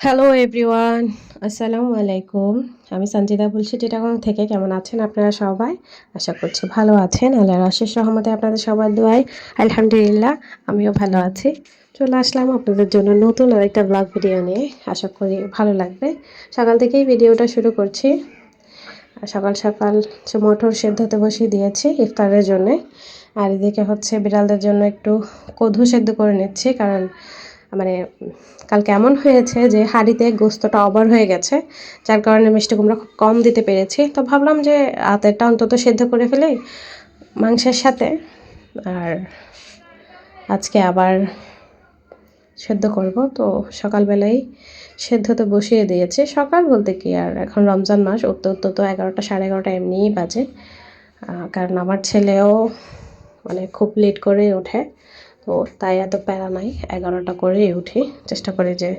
Hello everyone, আসসালামু আলাইকুম। আমি সঞ্জিদা বলছি চিটাগং থেকে। কেমন আছেন আপনারা সবাই? আশা করছি ভালো আছেন। আল্লাহর অশেষ রহমতে আপনাদের সবার দোয়ায় আলহামদুলিল্লাহ আমিও ভালো আছি। চলে আসলাম আপনাদের জন্য নতুন আরেকটা ব্লগ ভিডিও নিয়ে। আশা করি ভালো লাগবে। সকাল থেকেই ভিডিওটা শুরু করছি। সকাল সকাল মটর সেদ্ধতে বসিয়ে দিয়েছি ইফতারের জন্যে। আর এদিকে হচ্ছে বিড়ালদের জন্য একটু কদু সেদ্ধ করে নিচ্ছি, কারণ মানে কালকে এমন হয়েছে যে হাঁড়িতে গোস্তটা ওভার হয়ে গেছে, যার কারণে মিষ্টি কুমড়া খুব কম দিতে পেরেছি। তো ভাবলাম যে রাতেরটা অন্তত সেদ্ধ করে ফেলি মাংসের সাথে, আর আজকে আবার সেদ্ধ করব। তো সকালবেলায় সেদ্ধতে বসিয়ে দিয়েছি। সকাল বলতে কি, আর এখন রমজান মাস, উঠতে উঠতে তো 11টা 11:30 এমনিই বাজে। কারণ আমার ছেলেও মানে খুব লেট করে ওঠে, তো তাই এত প্যারা নাই, 11টা করেই উঠি। চেষ্টা করি যে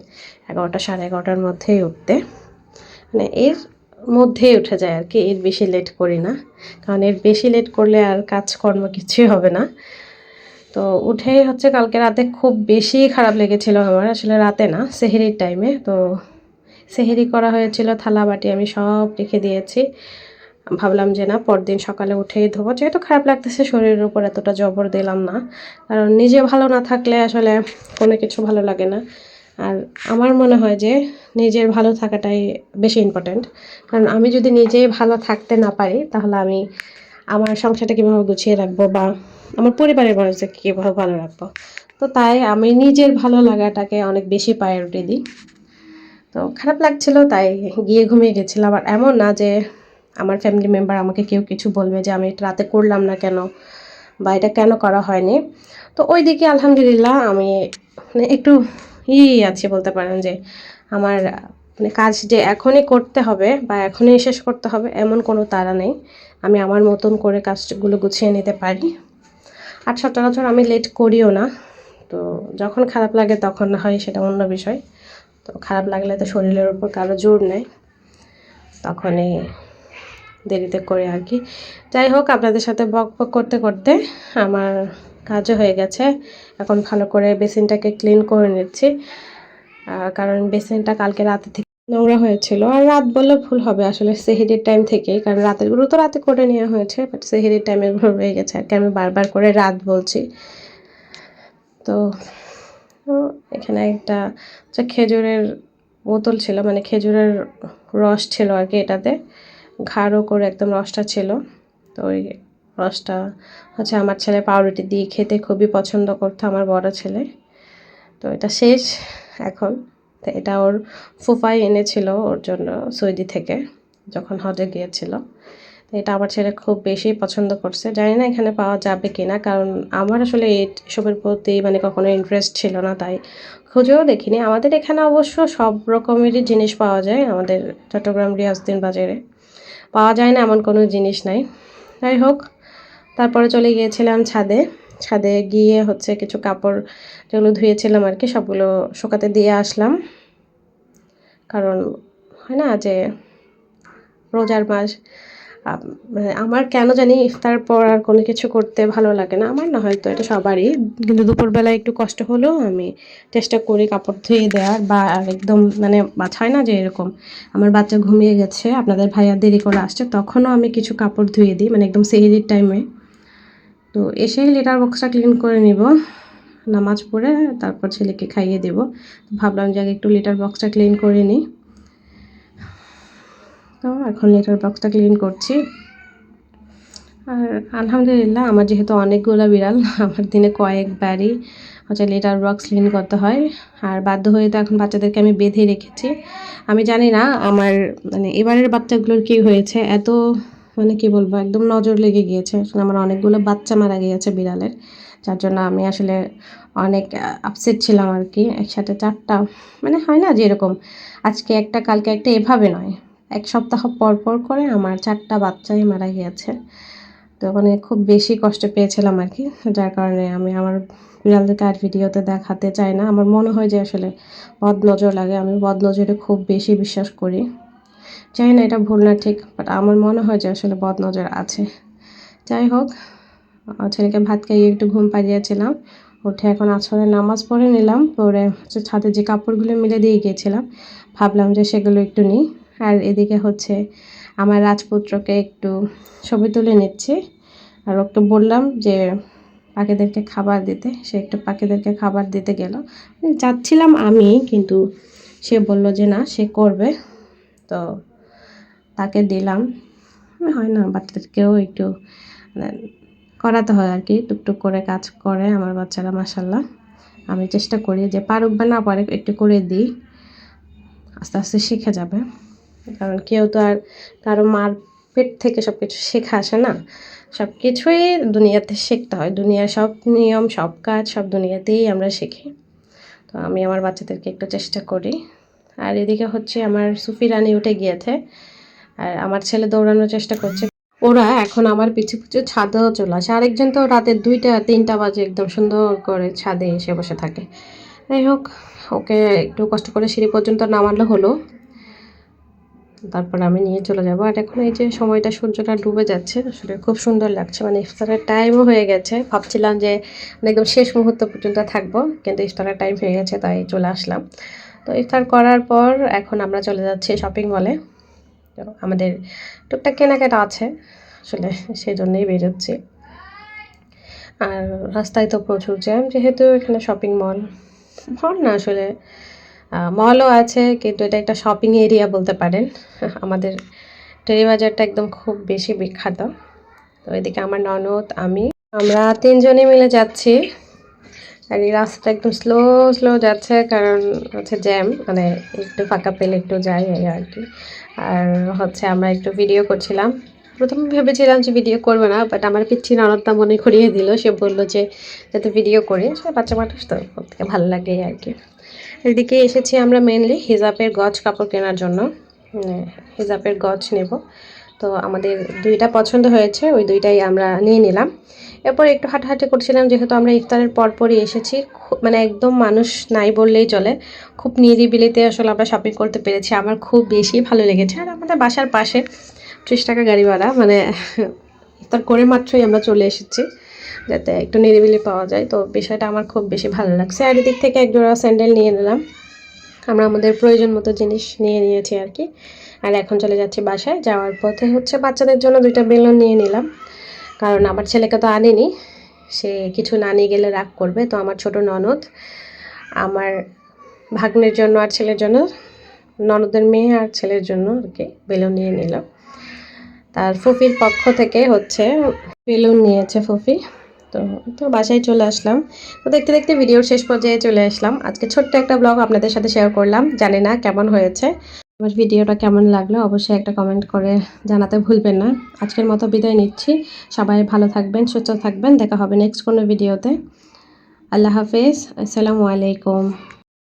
11টা 11:30টার মধ্যেই উঠতে, মানে এর মধ্যেই উঠে যায় আর কি। এর বেশি লেট করি না, কারণ এর বেশি লেট করলে আর কাজকর্ম কিছুই হবে না। তো উঠেই হচ্ছে কালকে রাতে খুব বেশি খারাপ লেগেছিল আমার, আসলে রাতে না, সেহরির টাইমে। তো সেহরি করা হয়েছিল, থালা বাটি আমি সব রেখে দিয়েছি। ভাবলাম যে না, পরদিন সকালে উঠেই ধোবো, যেহেতু খারাপ লাগতেছে শরীরের উপর এতটা জবর দিলাম না, কারণ নিজে ভালো না থাকলে আসলে কোনো কিছু ভালো লাগে না। আর আমার মনে হয় যে নিজের ভালো থাকাটাই বেশি ইম্পর্ট্যান্ট, কারণ আমি যদি নিজেই ভালো থাকতে না পারি, তাহলে আমি আমার সংসারটা কীভাবে গুছিয়ে রাখবো, বা আমার পরিবারের মানুষদেরকে কীভাবে ভালো রাখবো। তো তাই আমি নিজের ভালো লাগাটাকে অনেক বেশি প্রায়োরিটি দিই। তো খারাপ লাগছিল তাই গিয়ে ঘুমিয়ে গেছিলাম। আর এমন না যে আমার ফ্যামিলি মেম্বার আমাকে কেউ কিছু বলবে যে আমি এটা রাতে করলাম না কেন, বা এটা কেন করা হয়নি। তো ওই দিকে আলহামদুলিল্লাহ আমি মানে একটু আছি বলতে পারেন, যে আমার মানে কাজ যে এখনই করতে হবে বা এখনই শেষ করতে হবে এমন কোনো তাড়া নেই। আমি আমার মতন করে কাজগুলো গুছিয়ে নিতে পারি। আর সচরাচর আমি লেট করিও না। তো যখন খারাপ লাগে তখন হয়, সেটা অন্য বিষয়। তো খারাপ লাগলে তো শরীরের উপর কারো জোর নেই, তখনই দেরিতে করে আর কি। যাই হোক, আপনাদের সাথে বক বক করতে করতে আমার কাজও হয়ে গেছে। এখন ভালো করে বেসিনটাকে ক্লিন করে নিচ্ছি, কারণ বেসিনটা কালকে রাতে থেকে নোংরা হয়েছিল। আর রাত বললে ভুল হবে, আসলে সেহরির টাইম থেকেই, কারণ রাতেরগুলো তো রাতে করে নেওয়া হয়েছে, বাট সেহরির টাইমেরগুলো রয়ে গেছে আর কি। আমি বারবার করে রাত বলছি। তো এখানে একটা খেজুরের বোতল ছিল, মানে খেজুরের রস ছিল আর কি এটাতে, গাঢ় করে একদম রসটা ছিল। তো ওই রসটা হচ্ছে আমার ছেলে পাউরুটি দিয়ে খেতে খুবই পছন্দ করতো, আমার বড় ছেলে। তো এটা শেষ এখন। তো এটা ওর ফুফাই এনেছিল ওর জন্য সৌদি থেকে, যখন হজে গিয়েছিল। তো এটা আমার ছেলে খুব বেশি পছন্দ করছে। জানি না এখানে পাওয়া যাবে কি না, কারণ আমার আসলে এসবের প্রতি মানে কখনো ইন্টারেস্ট ছিল না, তাই খুঁজেও দেখিনি। আমাদের এখানে অবশ্য সব রকমেরই জিনিস পাওয়া যায়, আমাদের চট্টগ্রাম রিয়াজউদ্দিন বাজারে পাওয়া যায় না এমন কোনো জিনিস নাই। যাই হোক, তারপরে চলে গিয়েছিলাম ছাদে। ছাদে গিয়ে হচ্ছে কিছু কাপড় যেগুলো ধুয়েছিলাম আর কি, সবগুলো শুকাতে দিয়ে আসলাম। কারণ হয় না যে রোজার মাস, মানে আমার কেন জানি ইফতার পর আর কোনো কিছু করতে ভালো লাগে না। আমার না, হয়তো এটা সবারই, কিন্তু দুপুরবেলা একটু কষ্ট হলেও আমি চেষ্টা করি কাপড় ধুয়ে দেওয়ার, বা একদম মানে হয় না যে এরকম আমার বাচ্চা ঘুমিয়ে গেছে, আপনাদের ভাইয়া দেরি করে আসছে, তখনও আমি কিছু কাপড় ধুয়ে দিই, মানে একদম সেহরির টাইমে। তো এসেই লিটার বক্সটা ক্লিন করে নিব, নামাজ পড়ে তারপর ছেলেকে খাইয়ে দেব। ভাবলাম যে আগে একটু লিটার বক্সটা ক্লিন করে নিই। তো এখন লিটার বক্সটা ক্লিন করছি। আর আলহামদুলিল্লাহ আমার যেহেতু অনেকগুলো বিড়াল, আমার দিনে কয়েকবারই হচ্ছে লিটার বক্স ক্লিন করতে হয়। আর বাধ্য হয়ে তো এখন বাচ্চাদেরকে আমি বেঁধে রেখেছি। আমি জানি না আমার মানে এবারের বাচ্চাগুলোর কী হয়েছে, এত মানে কি বলবো, একদম নজর লেগে গিয়েছে। আসলে আমার অনেকগুলো বাচ্চা মারা গিয়েছে বিড়ালের, যার জন্য আমি আসলে অনেক আপসেট ছিলাম আর কি। একসাথে 4টা, মানে হয় না যে এরকম আজকে একটা কালকে একটা, এভাবে নয়, এক সপ্তাহ পর পর করে আমার 4টা বাচ্চাই মারা গিয়েছে। তো মানে খুব বেশি কষ্ট পেয়েছিলাম আর কি, যার কারণে আমি আমার বিড়ালদেরকে আর ভিডিওতে দেখাতে চাই না। আমার মনে হয় যে আসলে বদনজর লাগে, আমি বদনজরে খুব বেশি বিশ্বাস করি। জানি না এটা ভুল না ঠিক, বাট আমার মনে হয় যে আসলে বদনজর আছে। যাই হোক, ছেলেকে ভাত খাইয়ে একটু ঘুম পাড়িয়েছিলাম, ও উঠে এখন আসরের নামাজ পড়ে নিলাম, পরে হচ্ছে ছাদে যে কাপড়গুলো মিলে দিয়ে গিয়েছিলাম ভাবলাম যে সেগুলো একটু নিই। আর এদিকে হচ্ছে আমার রাজপুত্রকে একটু ছবি তুলে নিচ্ছি, আর ওকে বললাম যে পাখিদেরকে খাবার দিতে, সে একটু পাখিদেরকে খাবার দিতে গেল। যাচ্ছিলাম আমি, কিন্তু সে বলল যে না সে করবে, তো তাকে দিলাম। হয় না বাচ্চাদেরকেও একটু মানে করাতে হয় আর কি, টুকটুক করে কাজ করে আমার বাচ্চারা মাশাল্লাহ। আমি চেষ্টা করি যে পারুক বা না পারে একটু করে দিই, আস্তে আস্তে শিখে যাবে। কারণ কেউ তো আর কারো মার পেট থেকে সব কিছু শেখা আসে না, সব কিছুই দুনিয়াতে শিখতে হয়। দুনিয়ার সব নিয়ম, সব কাজ সব দুনিয়াতেই আমরা শিখি। তো আমি আমার বাচ্চাদেরকে একটু চেষ্টা করি। আর এদিকে হচ্ছে আমার সুফি রানী উঠে গিয়েছে, আর আমার ছেলে দৌড়ানোর চেষ্টা করছে। ওরা এখন আমার পিছু পিছু ছাদেও চলে আসে। আরেকজন তো রাতের 2টা 3টা বাজে একদম সুন্দর করে ছাদে এসে বসে থাকে। যাই হোক, ওকে একটু কষ্ট করে সিঁড়ি পর্যন্ত নামানো হলো, তারপর আমি নিয়ে চলে যাব। আর এখন এই যে সময়টা সূর্যটা ডুবে যাচ্ছে, আসলে খুব সুন্দর লাগছে। মানে ইফতারের টাইমও হয়ে গেছে, ভাবছিলাম যে একদম শেষ মুহূর্ত পর্যন্ত থাকবো, কিন্তু ইফতারের টাইম হয়ে গেছে তাই চলে আসলাম। তো ইফতার করার পর এখন আমরা চলে যাচ্ছি শপিং মলে। তো আমাদের টুকটাক কেনাকাটা আছে আসলে, সেই জন্যই বেরোচ্ছি। আর রাস্তায় তো প্রচুর জ্যাম, যেহেতু এখানে শপিং মল, মল না আসলে মলও আছে, কিন্তু এটা একটা শপিং এরিয়া বলতে পারেন। আমাদের টেরিবাজারটা একদম খুব বেশি বিখ্যাত। তো এদিকে আমার ননদ, আমরা 3জনই মিলে যাচ্ছি। আর এই রাস্তা একদম স্লো স্লো যাচ্ছে, কারণ হচ্ছে জ্যাম, মানে একটু ফাঁকা পেলে একটু যাই এই আর কি। আর হচ্ছে আমরা একটু ভিডিও করছিলাম। প্রথমে ভেবেছিলাম যে ভিডিও করবে না, বাট আমার পিচ্ছি ননদটা মনে করিয়ে দিল। সে বললো যে যাতে ভিডিও করি, সে বাচ্চা মানুষ তো থেকে ভালো লাগে আর কি। এদিকে এসেছি আমরা মেনলি হিজাবের গজ কাপড় কেনার জন্য, হিজাবের গজ নেব। তো আমাদের 2টা পছন্দ হয়েছে, ওই 2টাই আমরা নিয়ে নিলাম। এরপর একটু হাঁটাহাঁটি করছিলাম, যেহেতু আমরা ইফতারের পরপরই এসেছি, মানে একদম মানুষ নাই বললেই চলে। খুব নিরিবিলিতে আসলে আমরা শপিং করতে পেরেছি, আমার খুব বেশি ভালো লেগেছে। আর আমাদের বাসার পাশে 30 টাকা গাড়ি ভাড়া, মানে ইফতার করে মাত্রই আমরা চলে এসেছি, যাতে একটু নিরিবিলি পাওয়া যায়। তো বিষয়টা আমার খুব বেশি ভালো লাগছে। আর এদিক থেকে একজোড়া স্যান্ডেল নিয়ে নিলাম, আমরা আমাদের প্রয়োজন মতো জিনিস নিয়ে নিয়েছি আর কি। আর এখন চলে যাচ্ছি বাসায়। যাওয়ার পথে হচ্ছে বাচ্চাদের জন্য 2টা বেলুন নিয়ে নিলাম, কারণ আমার ছেলেকে তো আনিনি, সে কিছু না নিয়ে গেলে রাগ করবে। তো আমার ছোট ননদ, আমার ভাগ্নের জন্য আর ছেলের জন্য, ননদের মেয়ে আর ছেলের জন্য আর কি বেলুন নিয়ে নিলাম। তার ফুফির পক্ষ থেকে হচ্ছে বেলুন নিয়েছে ফুফি। তো তো বাসায় চলে আসলাম। তো দেখতে দেখতে ভিডিওর শেষ পর্যায়ে চলে আসলাম। আজকে ছোট্ট একটা ব্লগ আপনাদের সাথে শেয়ার করলাম, জানি না কেমন হয়েছে। আমার ভিডিওটা কেমন লাগলো অবশ্যই একটা কমেন্ট করে জানাতে ভুলবেন না। আজকের মতো বিদায় নিচ্ছি, সবাই ভালো থাকবেন, সুস্থ থাকবেন, দেখা হবে নেক্সট কোনো ভিডিওতে। আল্লাহ হাফেজ, আসসালামু আলাইকুম।